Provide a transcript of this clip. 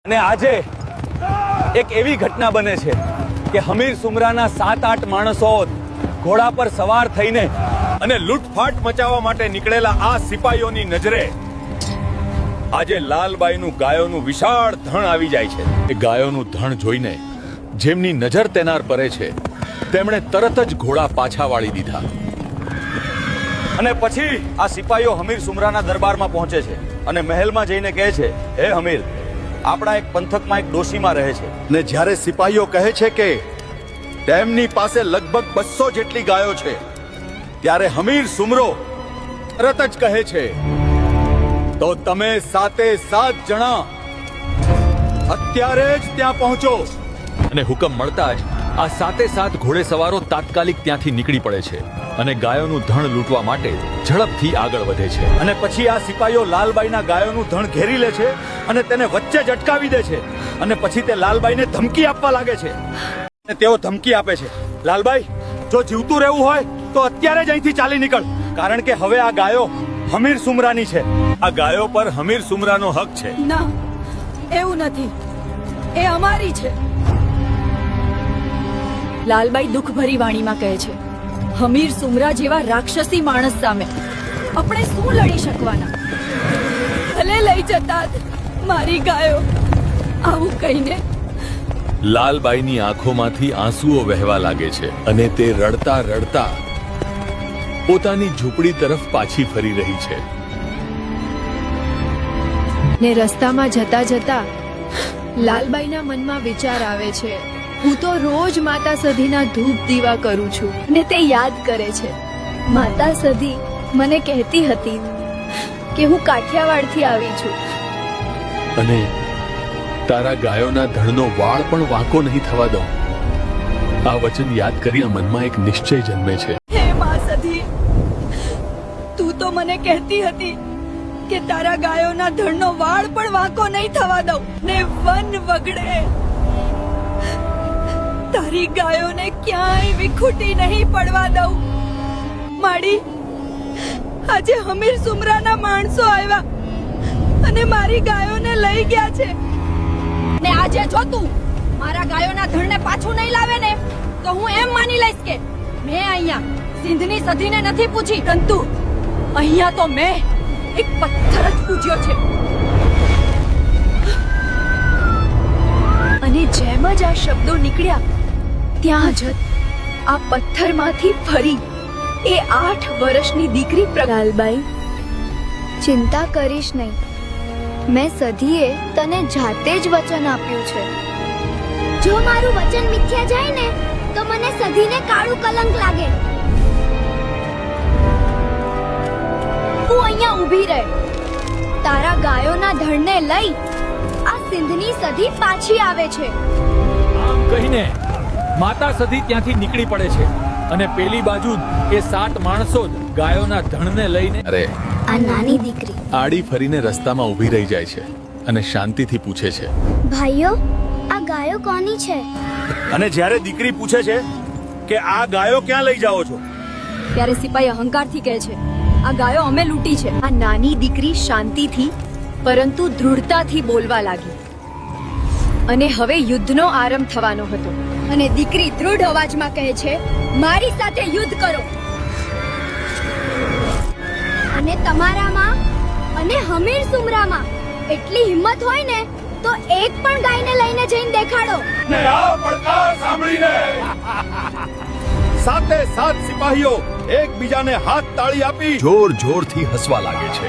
અને આજે એક એવી ઘટના બને છે કે હમીર સુમરાના 7-8 માણસો ઘોડા પર સવાર થઈને અને લૂંટફાટ મચાવવા માટે નીકળેલા આ સિપાહીઓની નજરે આજે લાલબાઈનું ગાયોનું વિશાળ ધણ આવી જાય છે. એ ગાયોનું ધણ જોઈને જેમની નજર તેનાર પરે છે તેમણે તરત જ ઘોડા પાછા વાળી દીધા અને પછી આ સિપાહીઓ હમીર સુમરાના દરબારમાં પહોંચે છે અને મહેલમાં જઈને કહે છે, હે હમીર, આપણા એક પંથકમાં એક ડોશીમાં રહે છે. ને જ્યારે સિપાહીઓ કહે છે કે તેમની પાસે લગભગ 200 જેટલી ગાયો છે, ત્યારે હમીર સુમરો તરત જ કહે છે, તો તમે 7 જણા અત્યારે જ ત્યાં પહોંચો. અને હુકમ મળતા જ આ 7 ઘોડેસવારો તાત્કાલિક ત્યાંથી નીકળી પડે છે અને ગાયોનું ધણ લૂંટવા માટે ઝડપથી આગળ વધે છે. અને પછી આ સિપાહીઓ લાલબાઈના ગાયોનું ધણ ઘેરી લે છે અને તેને વચ્ચે જ અટકાવી દે છે અને પછી તે લાલબાઈને ધમકી આપવા લાગે છે. અને તેઓ ધમકી આપે છે, લાલબાઈ, જો જીવતું રહેવું હોય તો અત્યારે જ અહીંથી ચાલી નીકળ, કારણ કે હવે આ ગાયો હમીર સુમરાની છે. આ ગાયો પર હમીર સુમરાનો હક છે. ના, એવું નથી, એ અમારી છે. લાલબાઈ દુઃખભરી વાણીમાં કહે છે, હમીર સુમરા જેવા રાક્ષસી માણસ સામે આપણે શું લડી શકવાના? ભલે લઈ જતા મારી ગાયો. આવું કહીને લાલબાઈની આંખોમાંથી આંસુઓ વહેવા લાગે છે અને તે રડતા રડતા પોતાની ઝૂંપડી તરફ પાછી ફરી રહી છે. ને રસ્તામાં જતા જતા લાલબાઈના મનમાં વિચાર આવે છે, હું તો રોજ માતા સધીના ધૂપ દીવા કરું છું. ને તે યાદ કરે છે, માતા સધી મને કહેતી હતી કે હું કાઠિયાવાડથી આવી છું અને તારા ગાયોના ધણનો વાળ પણ વાંકો નહીં થવા દઉં. આ વચન યાદ કરી મનમાં એક નિશ્ચય જન્મે છે. હે મા સધી, તું તો મને કહેતી હતી કે તારા ગાયોના ધણનો વાળ પણ વાંકો નહીં થવા દઉં ને વન વગડે. તારી ગાયોને ક્યાંય વિખૂટી નહીં પડવા દઉં. માડી, આજે હમીર સુમરાના માણસો આવ્યા અને મારી ગાયોને લઈ ગયા છે. ને આજે જો તું મારા ગાયોના ધણને પાછું નહીં લાવે ને તો હું એમ માની લઈશ કે મેં અહીંયા સિંધની સધીને નથી પૂછી, પરંતુ અહીંયા તો મેં એક પથ્થર જ પૂજ્યો છે. અને જેમ જ આ શબ્દો નીકળ્યા ત્યાં જ આ પથ્થરમાંથી ફરી એ 8 વર્ષની દીકરી લાલબાઈ, ચિંતા કરીશ નહીં. મેં સધીએ તને જાતે જ વચન આપ્યું છે. જો મારું વચન મિથ્યા જાય ને તો મને સધીને કાળું કલંક લાગે. તું અહીંયા ઊભી રહે. તારા ગાયોના ધણને લઈ આ સિંધની સધી પાછી આવે છે. આમ કહીને માતા સધી ત્યાંથી નીકળી પડે છે અને પેલી બાજુ એ 7 માણસો જ ગાયોના ધણને લઈને અરે આ નાની દીકરી આડી ફરીને રસ્તામાં ઊભી રહી જાય છે અને શાંતિથી પૂછે છે, ભાઈઓ, આ ગાયો કોની છે? અને જ્યારે દીકરી પૂછે છે કે આ ગાયો ક્યાં લઈ જાઓ છો, ત્યારે સિપાહી અહંકારથી કહે છે, આ ગાયો અમે લૂંટી છે. આ નાની દીકરી શાંતિથી પરંતુ દૃઢતાથી બોલવા લાગી અને હવે યુદ્ધનો આરંભ થવાનો હતો. અને દીકરી દૃઢ અવાજમાં કહે છે, મારી સાથે યુદ્ધ કરો. અને તમારામાં અને હમીર સુમરામાં એટલી હિંમત હોય ને તો એક પણ ગાયને લઈને જઈને દેખાડો. ને આ પડકાર સાંભળીને 7 સિપાહીઓ એકબીજાને હાથ તાળી આપી જોરથી હસવા લાગે છે.